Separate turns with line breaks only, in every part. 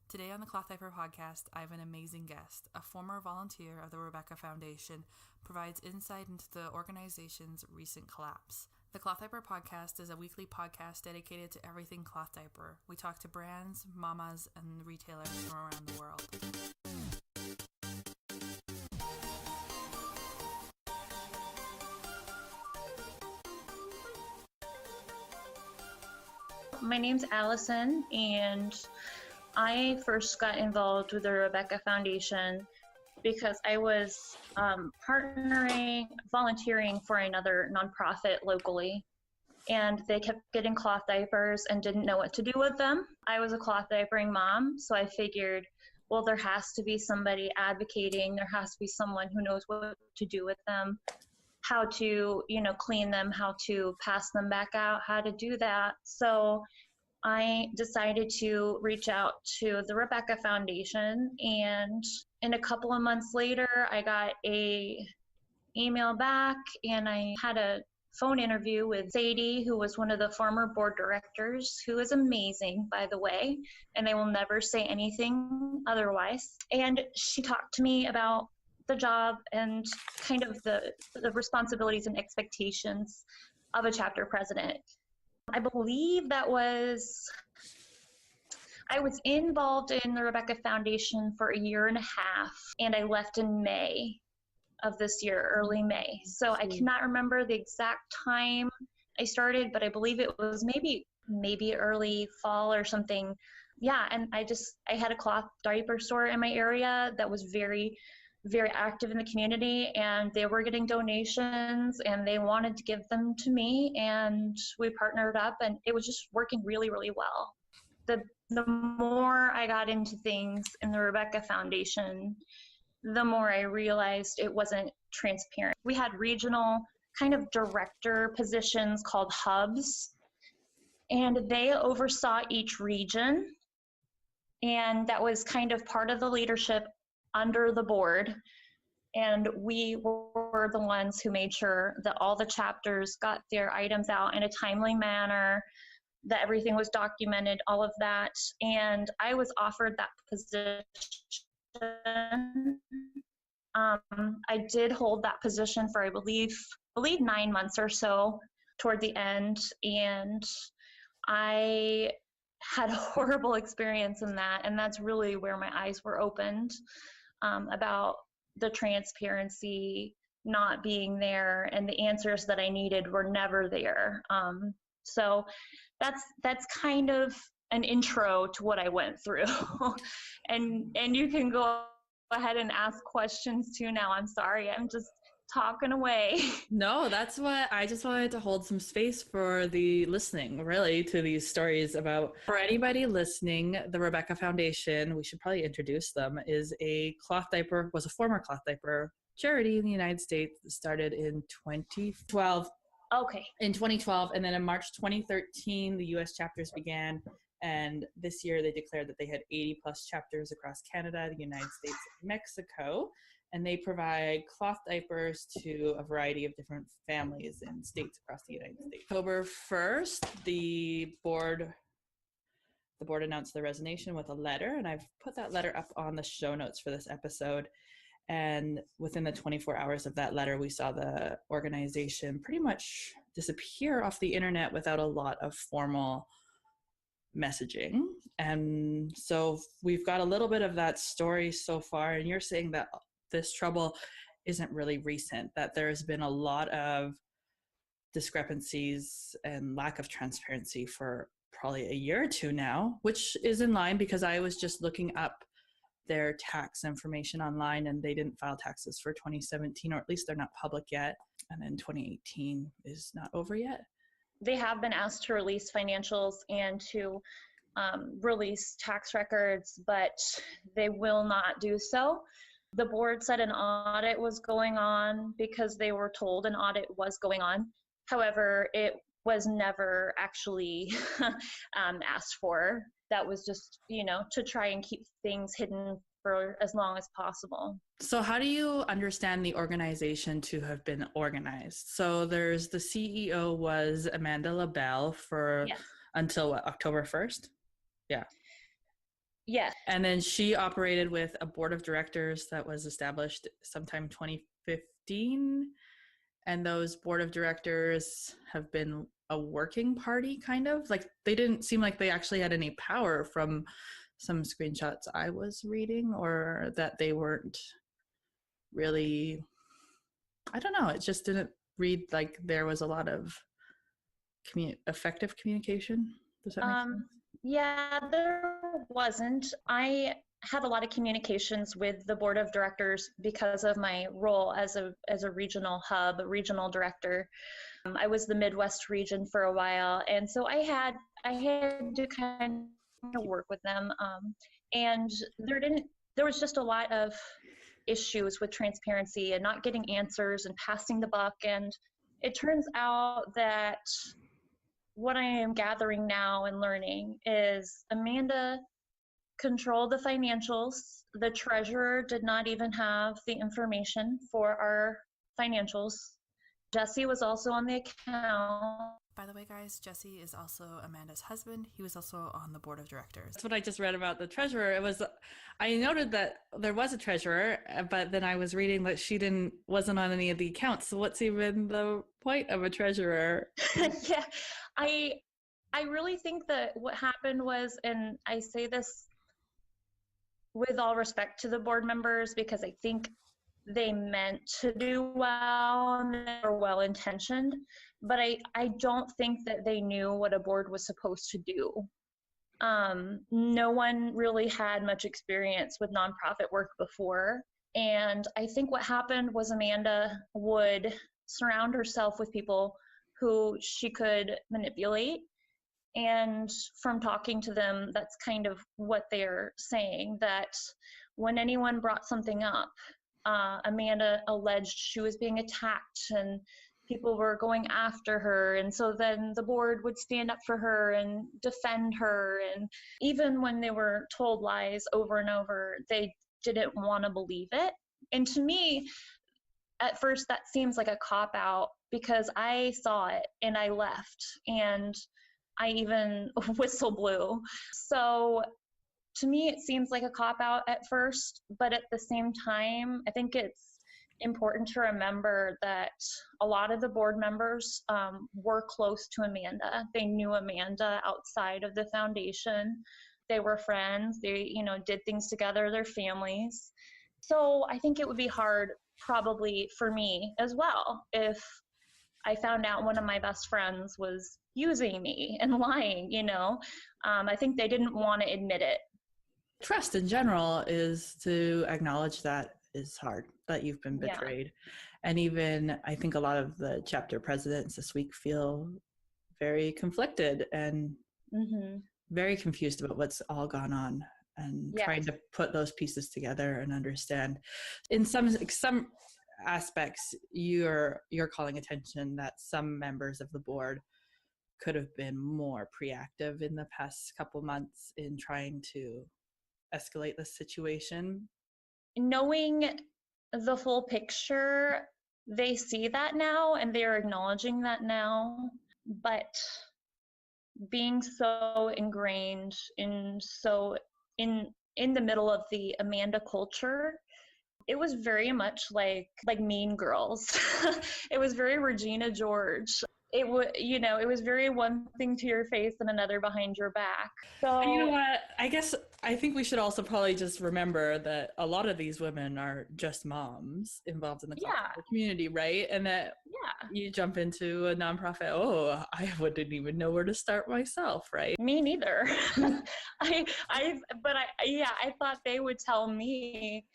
Today on the Cloth Diaper Podcast, I have an amazing guest. A former volunteer of the Rebecca Foundation provides insight into the organization's recent collapse. The Cloth Diaper Podcast is a weekly podcast dedicated to everything cloth diaper. We talk to brands, mamas, and retailers from around the world.
My name's Allison, and I first got involved with the Rebecca Foundation because I was volunteering for another nonprofit locally, and they kept getting cloth diapers and didn't know what to do with them. I was a cloth diapering mom, so I figured, well, there has to be somebody advocating. There has to be someone who knows what to do with them, how to, clean them, how to pass them back out, how to do that. So I decided to reach out to the Rebecca Foundation, and in a couple of months later, I got a email back, and I had a phone interview with Sadie, who was one of the former board directors, who is amazing, by the way, and I will never say anything otherwise. And she talked to me about the job and kind of the responsibilities and expectations of a chapter president. I believe I was involved in the Rebecca Foundation for a year and a half, and I left in May of this year, early May. So I cannot remember the exact time I started, but I believe it was maybe early fall or something. Yeah, and I had a cloth diaper store in my area that was very, very active in the community, and they were getting donations and they wanted to give them to me, and we partnered up, and it was just working really, really well. The more I got into things in the Rebecca Foundation, the more I realized it wasn't transparent. We had regional kind of director positions called hubs, and they oversaw each region, and that was kind of part of the leadership under the board, and we were the ones who made sure that all the chapters got their items out in a timely manner, that everything was documented, all of that. And I was offered that position. I did hold that position for I believe 9 months or so toward the end, and I had a horrible experience in that, and that's really where my eyes were opened about the transparency not being there, and the answers that I needed were never there. So that's kind of an intro to what I went through. and you can go ahead and ask questions too now. I'm sorry, I'm just talking away.
No, that's what I just wanted to hold some space for the listening, really, to these stories about. For anybody listening, the Rebecca Foundation, we should probably introduce them, was a former cloth diaper charity in the United States that started in 2012.
Okay.
In 2012, and then in March 2013, the U.S. chapters began, and this year they declared that they had 80 plus chapters across Canada, the United States, and Mexico. And they provide cloth diapers to a variety of different families and states across the United States. October 1st, the board announced their resignation with a letter, and I've put that letter up on the show notes for this episode. And within the 24 hours of that letter, we saw the organization pretty much disappear off the internet without a lot of formal messaging. And so we've got a little bit of that story so far, and you're saying that this trouble isn't really recent, that there's been a lot of discrepancies and lack of transparency for probably a year or two now, which is in line because I was just looking up their tax information online, and they didn't file taxes for 2017, or at least they're not public yet. And then 2018 is not over yet.
They have been asked to release financials and to release tax records, but they will not do so. The board said an audit was going on because they were told an audit was going on. However, it was never actually asked for. That was just, to try and keep things hidden for as long as possible.
So how do you understand the organization to have been organized? So there's the CEO was Amanda LaBelle until what, October 1st? Yeah.
Yes.
And then she operated with a board of directors that was established sometime 2015. And those board of directors have been a working party, kind of. Like, they didn't seem like they actually had any power from some screenshots I was reading, or that they weren't really, I don't know, it just didn't read like there was a lot of effective communication. Does that make sense?
Yeah, there wasn't. I had a lot of communications with the board of directors because of my role as a regional hub, a regional director. I was the Midwest region for a while, and so I had to kind of work with them. And there was just a lot of issues with transparency and not getting answers and passing the buck. And it turns out that what I am gathering now and learning is Amanda controlled the financials. The treasurer did not even have the information for our financials. Jesse was also on the account.
By the way, guys, Jesse is also Amanda's husband. He was also on the board of directors.
That's what I just read about the treasurer. I noted that there was a treasurer, but then I was reading that she wasn't on any of the accounts. So what's even the point of a treasurer?
Yeah, I really think that what happened was, and I say this with all respect to the board members, because I think they meant to do well and they were well intentioned, but I don't think that they knew what a board was supposed to do. No one really had much experience with nonprofit work before. And I think what happened was Amanda would surround herself with people who she could manipulate. And from talking to them, that's kind of what they're saying, that when anyone brought something up, Amanda alleged she was being attacked and people were going after her. And so then the board would stand up for her and defend her. And even when they were told lies over and over, they didn't want to believe it. And to me, at first, that seems like a cop-out, because I saw it and I left and I even whistle blew. So to me, it seems like a cop-out at first, but at the same time, I think it's important to remember that a lot of the board members were close to Amanda. They knew Amanda outside of the foundation. They were friends. They, did things together, their families. So I think it would be hard probably for me as well if I found out one of my best friends was using me and lying, I think they didn't want to admit it.
Trust in general is to acknowledge that is hard, that you've been betrayed. Yeah. And even I think a lot of the chapter presidents this week feel very conflicted and very confused about what's all gone on, and trying to put those pieces together and understand. In some aspects, you're calling attention that some members of the board could have been more proactive in the past couple months in trying to escalate the situation.
Knowing the full picture, they see that now and they're acknowledging that now, but being so ingrained in the middle of the Amanda culture, it was very much like Mean Girls. It was very Regina George. It was very one thing to your face and another behind your back. So
you know what? I think we should also probably just remember that a lot of these women are just moms involved in the community, right? And that you jump into a nonprofit, I wouldn't even know where to start myself, right?
Me neither. I thought they would tell me.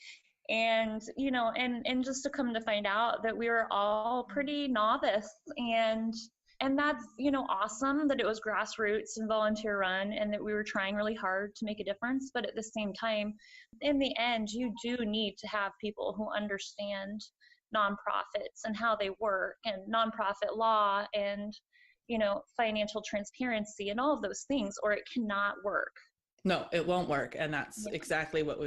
And, and just to come to find out that we were all pretty novice, and that's, awesome that it was grassroots and volunteer run and that we were trying really hard to make a difference. But at the same time, in the end, you do need to have people who understand nonprofits and how they work and nonprofit law and, financial transparency and all of those things, or it cannot work.
No, it won't work. And that's exactly what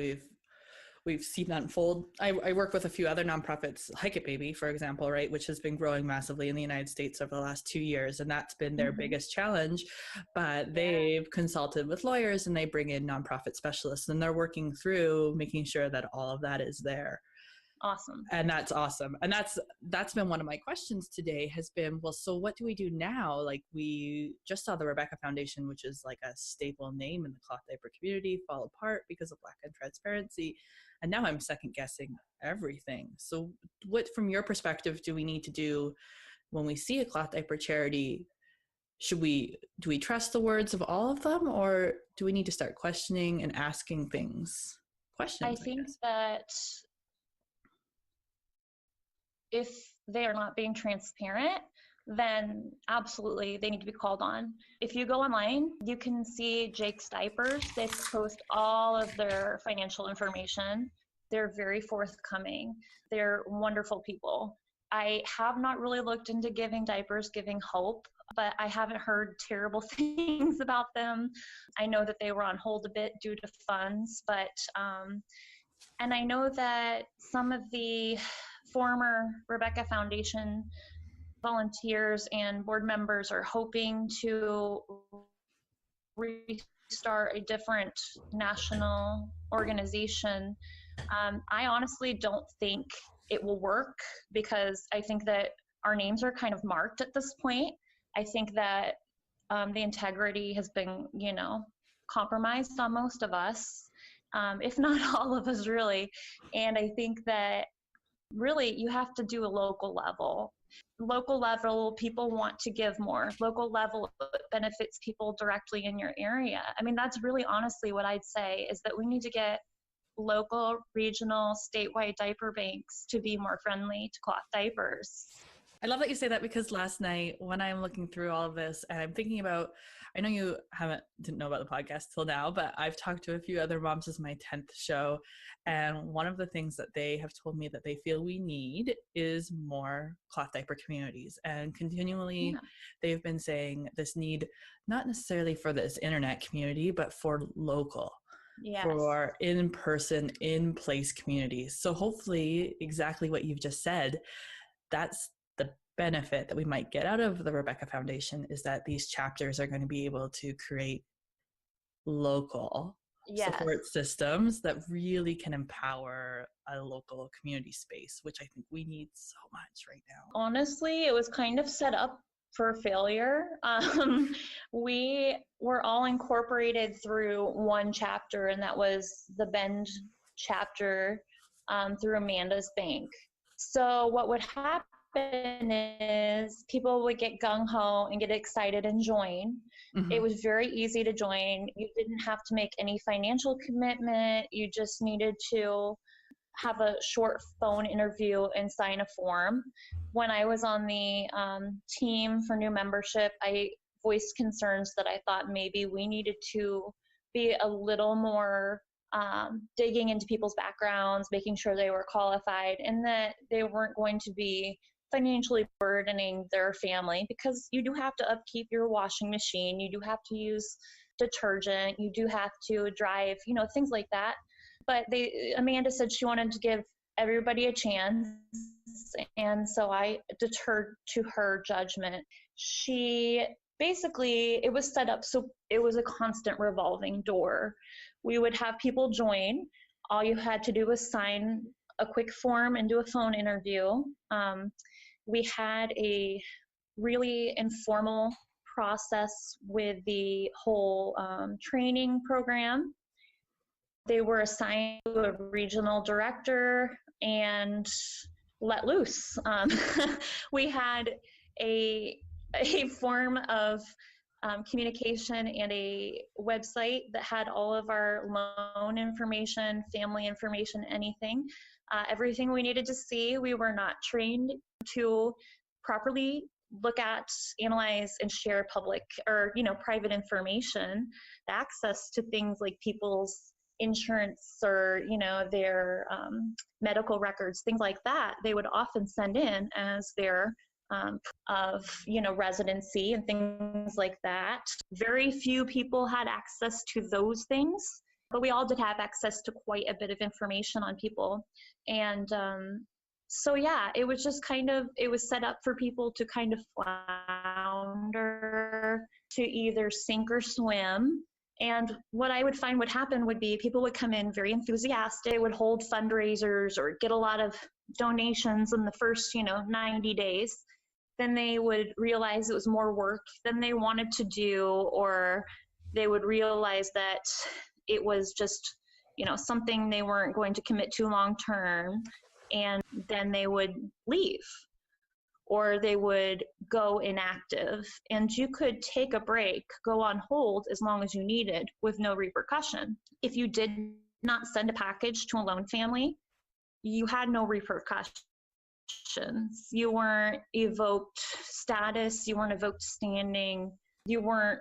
we've seen that unfold. I work with a few other nonprofits, Hike It Baby, for example, right, which has been growing massively in the United States over the last 2 years, and that's been their biggest challenge. But they've consulted with lawyers, and they bring in nonprofit specialists, and they're working through making sure that all of that is there.
Awesome.
And that's awesome. And that's been one of my questions today has been, well, so what do we do now? Like, we just saw the Rebecca Foundation, which is like a staple name in the cloth diaper community, fall apart because of lack of transparency. And now I'm second guessing everything. So what, from your perspective, do we need to do when we see a cloth diaper charity? Do we trust the words of all of them, or do we need to start questioning and asking questions?
I think that if they are not being transparent, then absolutely they need to be called on. If you go online, you can see Jake's Diapers. They post all of their financial information. They're very forthcoming. They're wonderful people. I have not really looked into Giving Diapers, Giving Hope, but I haven't heard terrible things about them. I know that they were on hold a bit due to funds, but and I know that some of the former Rebecca Foundation volunteers and board members are hoping to restart a different national organization. I honestly don't think it will work, because I think that our names are kind of marked at this point. I think that the integrity has been, compromised on most of us, if not all of us, really. And I think that really you have to do a local level. Local level, people want to give more. Local level benefits people directly in your area. I mean, that's really honestly what I'd say, is that we need to get local, regional, statewide diaper banks to be more friendly to cloth diapers.
I love that you say that, because last night when I'm looking through all of this and I'm thinking about, I know you didn't know about the podcast till now, but I've talked to a few other moms. This is my 10th show. And one of the things that they have told me that they feel we need is more cloth diaper communities. And continually they've been saying this need, not necessarily for this internet community, but for local. Yes. For in-person, in-place communities. So hopefully exactly what you've just said, that's the benefit that we might get out of the Rebecca Foundation, is that these chapters are going to be able to create local support systems that really can empower a local community space, which I think we need so much right now.
Honestly, it was kind of set up for failure. We were all incorporated through one chapter, and that was the Bend chapter through Amanda's bank. So what would happen is people would get gung-ho and get excited and join. Mm-hmm. It was very easy to join. You didn't have to make any financial commitment. You just needed to have a short phone interview and sign a form. When I was on the team for new membership, I voiced concerns that I thought maybe we needed to be a little more digging into people's backgrounds, making sure they were qualified, and that they weren't going to be financially burdening their family, because you do have to upkeep your washing machine, you do have to use detergent, you do have to drive, things like that. But Amanda said she wanted to give everybody a chance, and so I deferred to her judgment. It was set up so it was a constant revolving door. We would have people join. All you had to do was sign a quick form and do a phone interview. We had a really informal process with the whole training program. They were assigned to a regional director and let loose. We had a form of communication and a website that had all of our loan information, family information, anything. Everything we needed to see. We were not trained to properly look at, analyze, and share public or private information. The access to things like people's insurance or their medical records, things like that, they would often send in as their of residency and things like that. Very few people had access to those things, But we all did have access to quite a bit of information on people. And so, yeah, it was just it was set up for people to kind of flounder, to either sink or swim. And what I would find would happen would be people would come in very enthusiastic, they would hold fundraisers or get a lot of donations in the first, 90 days. Then they would realize it was more work than they wanted to do, or they would realize that it was just, something they weren't going to commit to long term. And then they would leave, or they would go inactive. And you could take a break, go on hold as long as you needed with no repercussion. If you did not send a package to a lone family, you had no repercussions. You weren't evoked status, you weren't evoked standing, you weren't,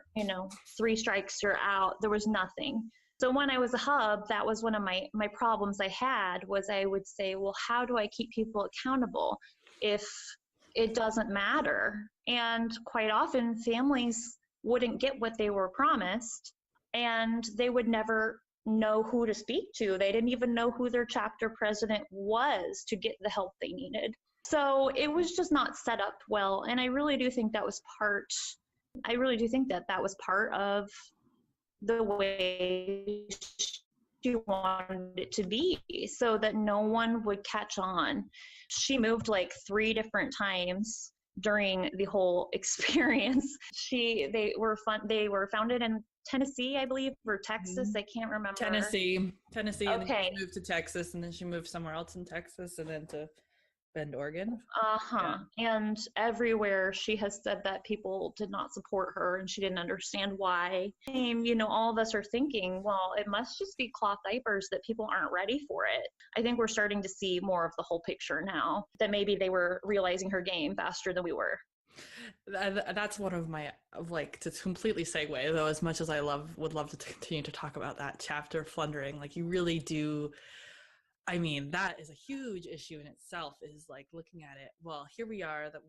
3 strikes, you're out. There was nothing. So when I was a hub, that was one of my problems I had, was I would say, well, how do I keep people accountable if it doesn't matter? And quite often families wouldn't get what they were promised, and they would never know who to speak to. They didn't even know who their chapter president was to get the help they needed. So it was just not set up well. And I really do think that was part of the way she wanted it to be, so that no one would catch on. She moved like 3 different times during the whole experience. They were founded in Tennessee, I believe, or Texas. I can't remember.
Tennessee.
Okay.
And then she moved to Texas, and then she moved somewhere else in Texas, and then to Bend, Oregon.
Yeah. And everywhere she has said that people did not support her, and she didn't understand why. All of us are thinking, well, it must just be cloth diapers that people aren't ready for it. I think we're starting to see more of the whole picture now, that maybe they were realizing her game faster than we were.
That's one of my, to completely segue, though, as much as I would love to continue to talk about that chapter flundering, you really do. I mean, that is a huge issue in itself, is looking at it. Well, here we are that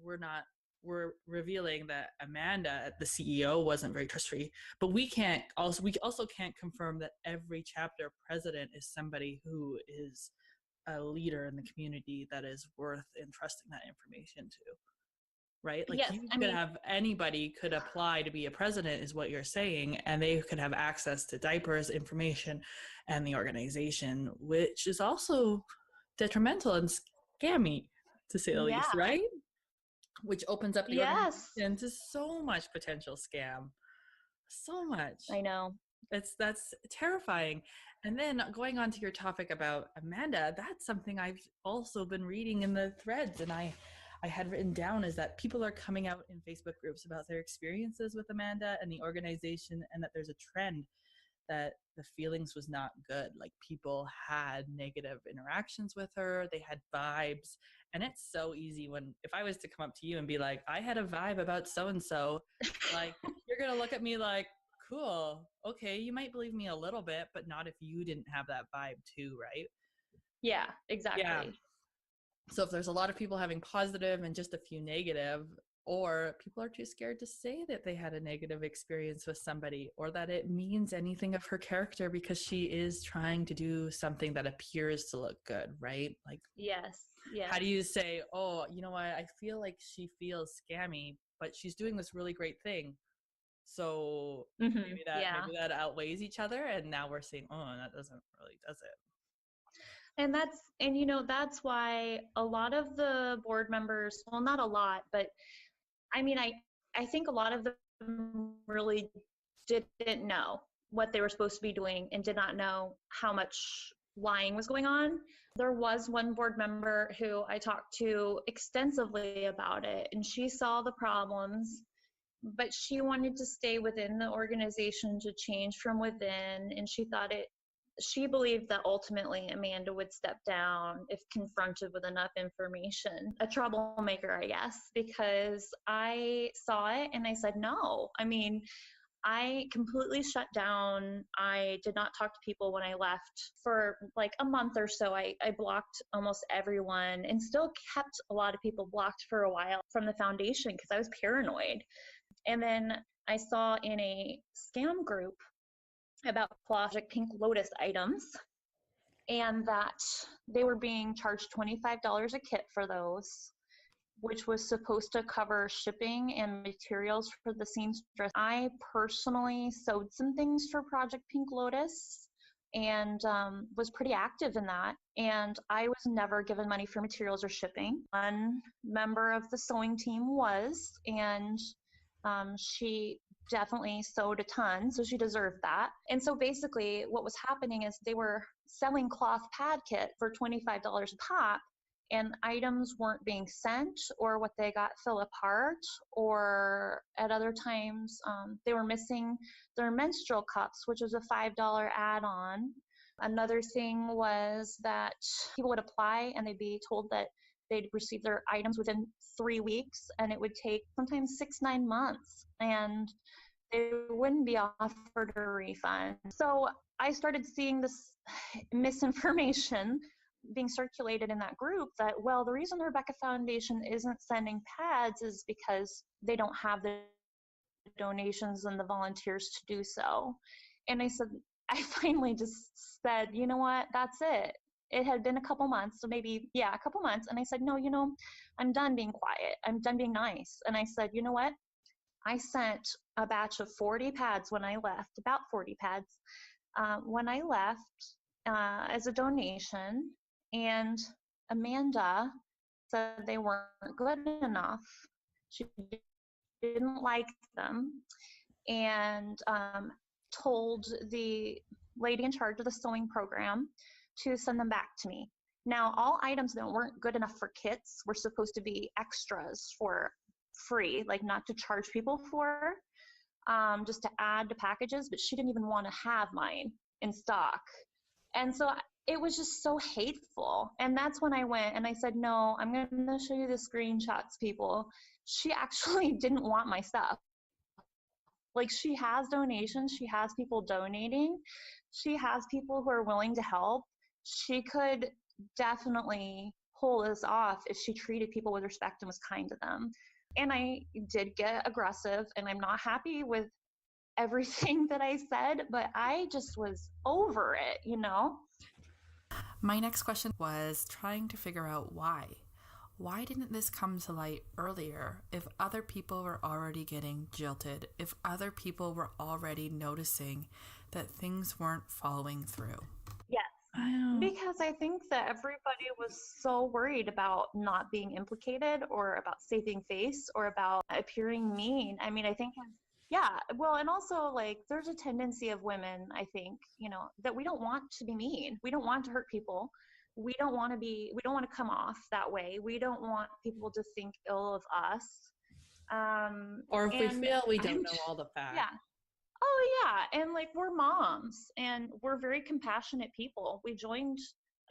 we're revealing that Amanda, the CEO, wasn't very trust-free, but we also can't confirm that every chapter president is somebody who is a leader in the community that is worth entrusting that information to. Right?
Yes,
anybody could apply to be a president, is what you're saying, and they could have access to diapers, information, and the organization, which is also detrimental and scammy, to say the least, right? Which opens up the organization to so much potential scam. So much. I know. That's terrifying. And then going on to your topic about Amanda, that's something I've also been reading in the threads, and I had written down, is that people are coming out in Facebook groups about their experiences with Amanda and the organization, and that there's a trend that the feelings was not good. People had negative interactions with her, they had vibes, and it's so easy if I was to come up to you and be like, I had a vibe about so-and-so, you're gonna look at me like, cool, okay, you might believe me a little bit, but not if you didn't have that vibe too, right?
Yeah, exactly. Yeah.
So if there's a lot of people having positive and just a few negative, or people are too scared to say that they had a negative experience with somebody, or that it means anything of her character because she is trying to do something that appears to look good, right?
Yes.
How do you say, oh, you know what, I feel like she feels scammy, but she's doing this really great thing. So maybe that outweighs each other, and now we're saying, oh, that doesn't really, does it?
And that's why a lot of the board members, well, not a lot, but I think a lot of them really didn't know what they were supposed to be doing, and did not know how much lying was going on. There was one board member who I talked to extensively about it, and she saw the problems, but she wanted to stay within the organization to change from within, and she believed that ultimately Amanda would step down if confronted with enough information. A troublemaker, I guess, because I saw it and I said, no. I completely shut down. I did not talk to people when I left for a month or so. I blocked almost everyone, and still kept a lot of people blocked for a while from the foundation because I was paranoid. And then I saw in a scam group about Cloth Pink Lotus items, and that they were being charged $25 a kit for those, which was supposed to cover shipping and materials for the seamstress. I personally sewed some things for Project Pink Lotus and was pretty active in that. And I was never given money for materials or shipping. One member of the sewing team was, and she definitely sewed a ton, so she deserved that. And so basically what was happening is they were selling cloth pad kit for $25 a pop, and items weren't being sent, or what they got fell apart, or at other times they were missing their menstrual cups, which was a $5 add-on. Another thing was that people would apply and they'd be told that they'd receive their items within 3 weeks, and it would take sometimes 6-9 months, and they wouldn't be offered a refund. So I started seeing this misinformation being circulated in that group that, well, the reason the Rebecca Foundation isn't sending pads is because they don't have the donations and the volunteers to do so. And I finally just said, you know what, that's it. It had been a couple months, so maybe, a couple months. And I said, no, I'm done being quiet. I'm done being nice. And I said, you know what? I sent a batch of 40 pads when I left, about 40 pads, when I left as a donation. And Amanda said they weren't good enough. She didn't like them, and told the lady in charge of the sewing program to send them back to me. Now, all items that weren't good enough for kits were supposed to be extras for free, like not to charge people for, just to add to packages, but she didn't even want to have mine in stock. And so it was just so hateful. And that's when I went and I said, no, I'm going to show you the screenshots, people. She actually didn't want my stuff. Like, she has donations. She has people donating. She has people who are willing to help. She could definitely pull this off if she treated people with respect and was kind to them. And I did get aggressive, and I'm not happy with everything that I said, but I just was over it,
My next question was trying to figure out why. Why didn't this come to light earlier if other people were already getting jilted, if other people were already noticing that things weren't following through?
Yes, because I think that everybody was so worried about not being implicated, or about saving face, or about appearing mean. I mean, I think, and also, like, there's a tendency of women, I think, that we don't want to be mean. We don't want to hurt people. We don't want to come off that way. We don't want people to think ill of us.
Or if we fail, we don't know all the facts.
Yeah. Oh, yeah. And, like, we're moms, and we're very compassionate people. We joined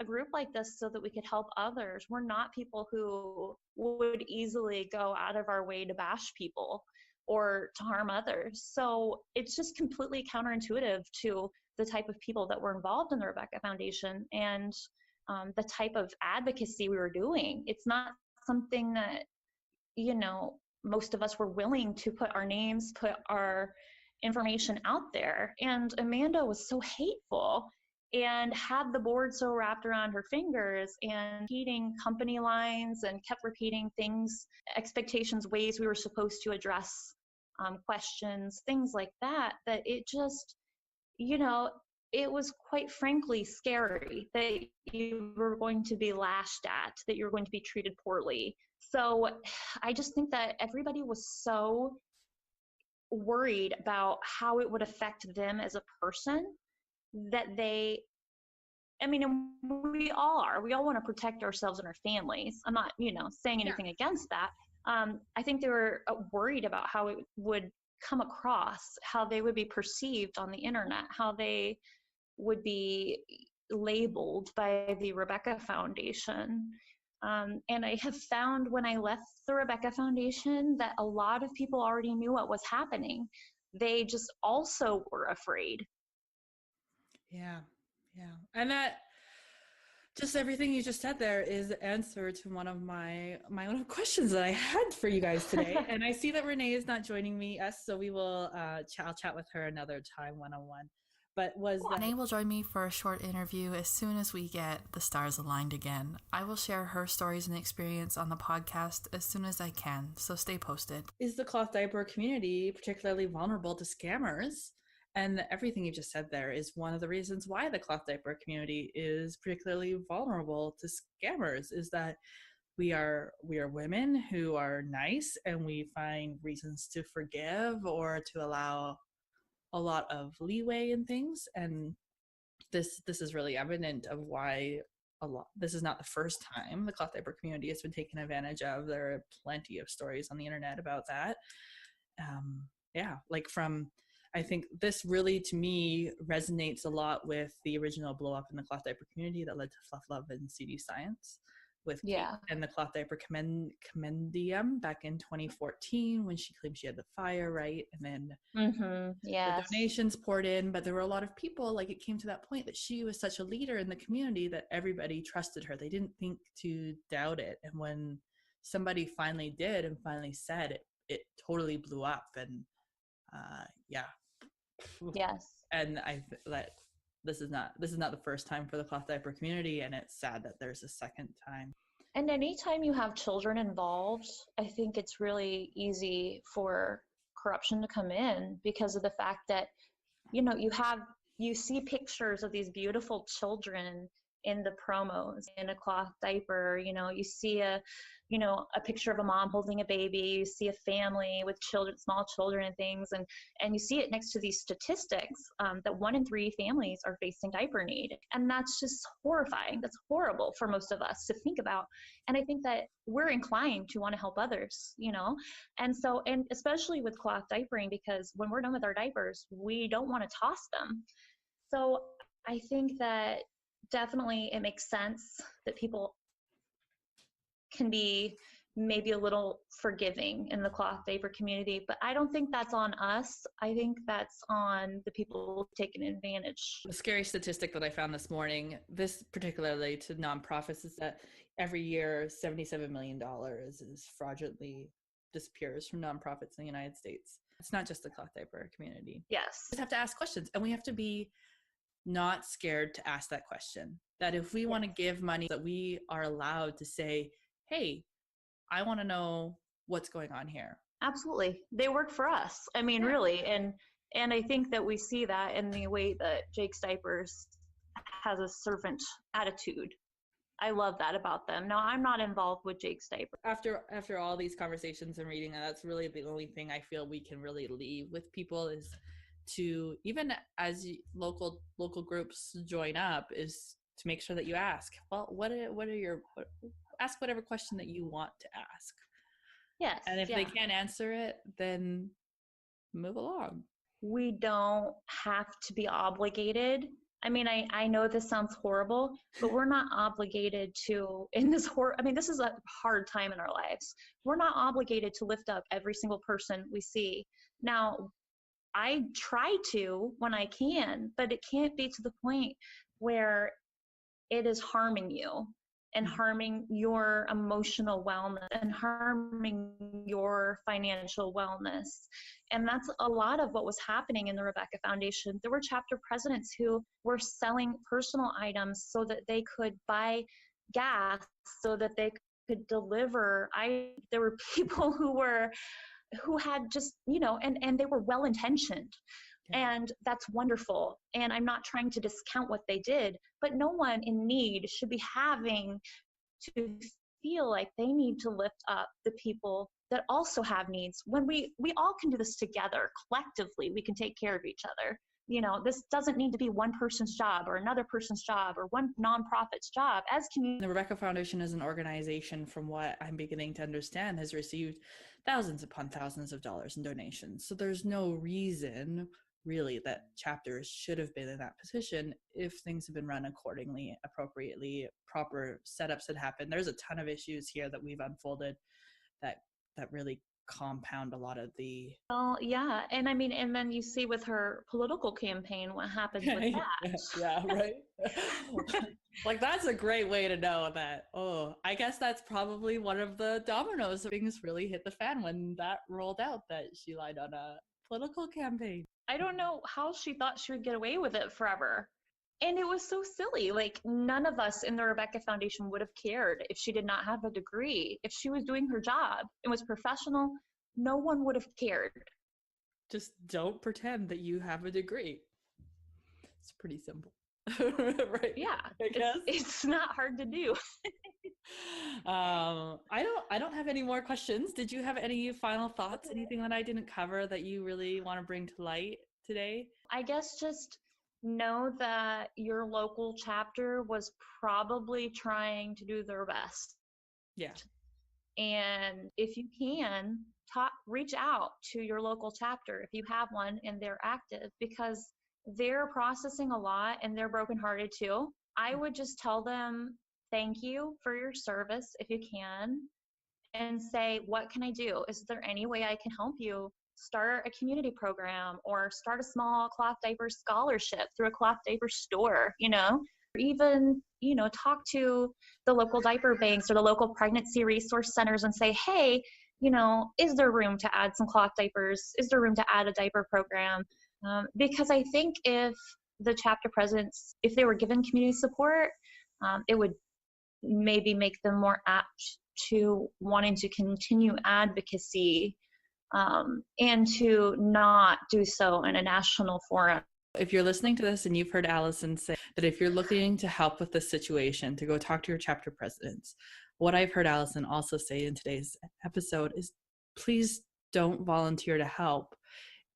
a group like this so that we could help others. We're not people who would easily go out of our way to bash people or to harm others. So it's just completely counterintuitive to the type of people that were involved in the Rebecca Foundation and the type of advocacy we were doing. It's not something that, most of us were willing to put our names, put our information out there. And Amanda was so hateful and had the board so wrapped around her fingers, and repeating company lines, and kept repeating things, expectations, ways we were supposed to address questions, things like that, that it just, it was quite frankly scary that you were going to be lashed at, that you were going to be treated poorly. So I just think that everybody was so worried about how it would affect them as a person that we all are. We all want to protect ourselves and our families. I'm not, saying anything against that. I think they were worried about how it would come across, how they would be perceived on the internet, how they would be labeled by the Rebecca Foundation. And I have found when I left the Rebecca Foundation that a lot of people already knew what was happening. They just also were afraid.
Yeah. And that, just everything you just said there is the answer to one of my little questions that I had for you guys today. And I see that Renee is not joining us, so we will I'll chat with her another time one-on-one. But was that...
Renee will join me for a short interview as soon as we get the stars aligned again. I will share her stories and experience on the podcast as soon as I can, so stay posted.
Is the cloth diaper community particularly vulnerable to scammers? And everything you just said there is one of the reasons why the cloth diaper community is particularly vulnerable to scammers, is that we are women who are nice, and we find reasons to forgive or to allow a lot of leeway in things. And this is really evident of why this is not the first time the cloth diaper community has been taken advantage of. There are plenty of stories on the internet about that. I think this really, to me, resonates a lot with the original blow up in the cloth diaper community that led to Fluff Love and CD Science with Kate and the cloth diaper commendium back in 2014 when she claimed she had the fire, right? And then the donations poured in, but there were a lot of people, like, it came to that point that she was such a leader in the community that everybody trusted her. They didn't think to doubt it. And when somebody finally did and finally said it, it totally blew up. And and this is not the first time for the cloth diaper community, and it's sad that there's a second time.
And anytime you have children involved, I think it's really easy for corruption to come in, because of the fact that, you see pictures of these beautiful children in the promos in a cloth diaper. You see a picture of a mom holding a baby, you see a family with children, small children and things, and you see it next to these statistics that 1 in 3 families are facing diaper need. And that's just horrifying. That's horrible for most of us to think about. And I think that we're inclined to want to help others, and so, and especially with cloth diapering, because when we're done with our diapers, we don't want to toss them. So I think that definitely it makes sense that people can be maybe a little forgiving in the cloth diaper community, but I don't think that's on us. I think that's on the people taking advantage.
The scary statistic that I found this morning, this particularly to nonprofits, is that every year $77 million is fraudulently disappears from nonprofits in the United States. It's not just the cloth diaper community.
Yes.
We have to ask questions, and we have to be not scared to ask that question. That if we want to give money, that we are allowed to say, hey, I want to know what's going on here.
Absolutely. They work for us. I mean, really. And I think that we see that in the way that Jake's Diapers has a servant attitude. I love that about them. Now, I'm not involved with Jake's Diapers.
After all these conversations and reading, that's really the only thing I feel we can really leave with people, is to, even as local groups join up, is to make sure that you ask, well, ask whatever question that you want to ask.
Yes.
And if they can't answer it, then move along.
We don't have to be obligated. I mean, I know this sounds horrible, but we're not obligated to, this is a hard time in our lives. We're not obligated to lift up every single person we see. Now, I try to when I can, but it can't be to the point where it is harming you and harming your emotional wellness and harming your financial wellness. And that's a lot of what was happening in the Rebecca Foundation. There were chapter presidents who were selling personal items so that they could buy gas, so that they could deliver. There were people who had just, and they were well-intentioned. And that's wonderful. And I'm not trying to discount what they did, but no one in need should be having to feel like they need to lift up the people that also have needs. When we all can do this together, collectively, we can take care of each other. This doesn't need to be one person's job or another person's job or one nonprofit's job.
The Rebecca Foundation as an organization, from what I'm beginning to understand, has received thousands upon thousands of dollars in donations. So there's no reason really that chapters should have been in that position if things have been run accordingly, appropriately, proper setups had happened. There's a ton of issues here that we've unfolded that really compound a lot of the...
Well, yeah. And I mean, and then you see with her political campaign what happens with that.
Yeah, right. Like, that's a great way to know that, I guess that's probably one of the dominoes. Things really hit the fan when that rolled out, that she lied on a Political campaign.
I don't know how she thought she would get away with it forever. And it was so silly. Like, none of us in the Rebecca Foundation would have cared if she did not have a degree. If she was doing her job and was professional, no one would have cared.
Just don't pretend that you have a degree. It's pretty simple. Right?
Yeah.
I guess.
It's not hard to do.
I don't have any more questions. Did you have any final thoughts? Anything that I didn't cover that you really want to bring to light today?
I guess just know that your local chapter was probably trying to do their best.
Yeah.
And if you can, reach out to your local chapter if you have one and they're active, because they're processing a lot and they're brokenhearted too. I would just tell them thank you for your service if you can, and say, what can I do? Is there any way I can help you? Start a community program or start a small cloth diaper scholarship through a cloth diaper store, or even, talk to the local diaper banks or the local pregnancy resource centers and say, hey, is there room to add some cloth diapers? Is there room to add a diaper program? Because I think if the chapter presidents, if they were given community support, it would maybe make them more apt to wanting to continue advocacy, and to not do so in a national forum.
If you're listening to this and you've heard Allison say that if you're looking to help with this situation, to go talk to your chapter presidents, what I've heard Allison also say in today's episode is, please don't volunteer to help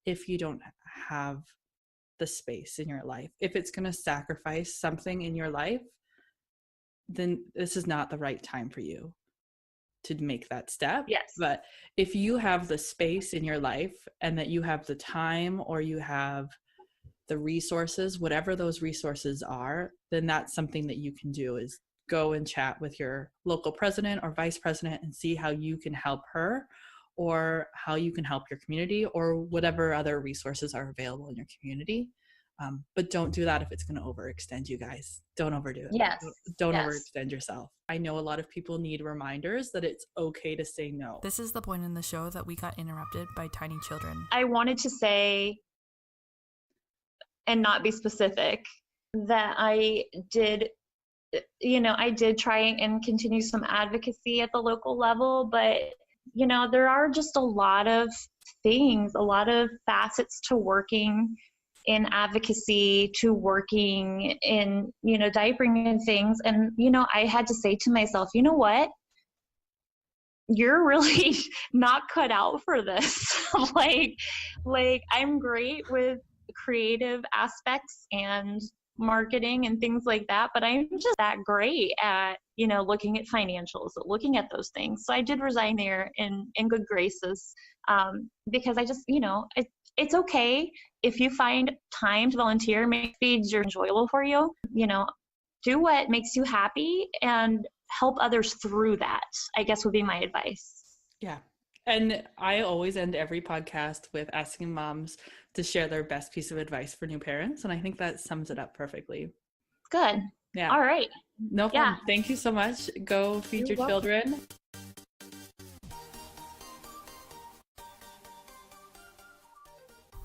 if you don't have the space in your life. If it's going to sacrifice something in your life, then this is not the right time for you to make that step.
Yes.
But if you have the space in your life and that you have the time or you have the resources, whatever those resources are, then that's something that you can do, is go and chat with your local president or vice president and see how you can help her or how you can help your community or whatever other resources are available in your community. But don't do that if it's going to overextend you guys. Don't overdo it.
Yes.
Don't overextend yourself. I know a lot of people need reminders that it's okay to say no.
This is the point in the show that we got interrupted by tiny children.
I wanted to say, and not be specific, that I did try and continue some advocacy at the local level, but there are just a lot of things, a lot of facets to working in advocacy, to working in, diapering and things. And, I had to say to myself, you know what? You're really not cut out for this. like I'm great with creative aspects and marketing and things like that, but I'm just that great at, looking at financials, looking at those things. So I did resign there in good graces, because I just, it's okay if you find time to volunteer, make feeds are enjoyable for you, do what makes you happy and help others through that, I guess would be my advice.
Yeah. And I always end every podcast with asking moms to share their best piece of advice for new parents. And I think that sums it up perfectly.
Good.
Yeah.
All right.
No problem. Yeah. Thank you so much. Go feed your children.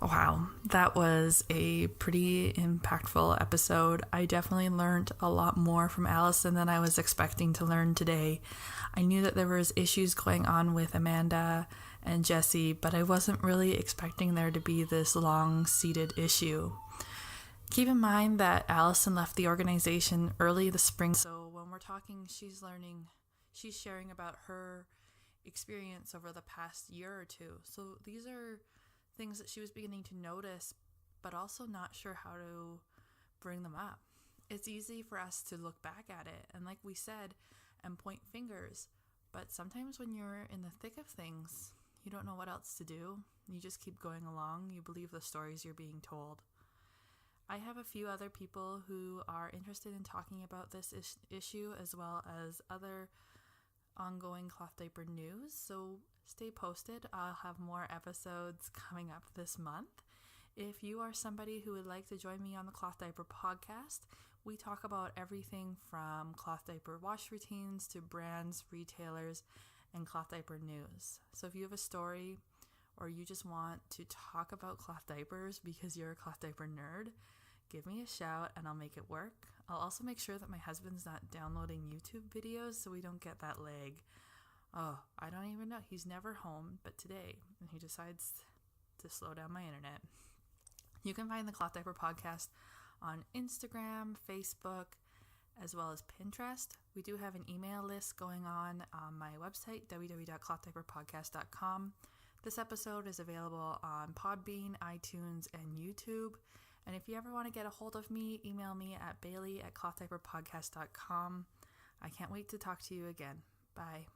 Wow, that was a pretty impactful episode. I definitely learned a lot more from Allison than I was expecting to learn today. I knew that there was issues going on with Amanda and Jesse, but I wasn't really expecting there to be this long-seated issue. Keep in mind that Allison left the organization early this spring, so when we're talking, she's sharing about her experience over the past year or two. So these are things that she was beginning to notice, but also not sure how to bring them up. It's easy for us to look back at it and, like we said, and point fingers, but sometimes when you're in the thick of things, you don't know what else to do. You just keep going along. You believe the stories you're being told. I have a few other people who are interested in talking about this issue as well as other ongoing cloth diaper news, so stay posted. I'll have more episodes coming up this month. If you are somebody who would like to join me on the Cloth Diaper Podcast, we talk about everything from cloth diaper wash routines to brands, retailers, and cloth diaper news. So if you have a story or you just want to talk about cloth diapers because you're a cloth diaper nerd, give me a shout and I'll make it work. I'll also make sure that my husband's not downloading YouTube videos so we don't get that lag. Oh, I don't even know. He's never home, but today, and he decides to slow down my internet. You can find the Cloth Diaper Podcast on Instagram, Facebook, as well as Pinterest. We do have an email list going on my website, www.clothdiaperpodcast.com. This episode is available on Podbean, iTunes, and YouTube. And if you ever want to get a hold of me, email me at bailey@clothdiaperpodcast.com. I can't wait to talk to you again. Bye.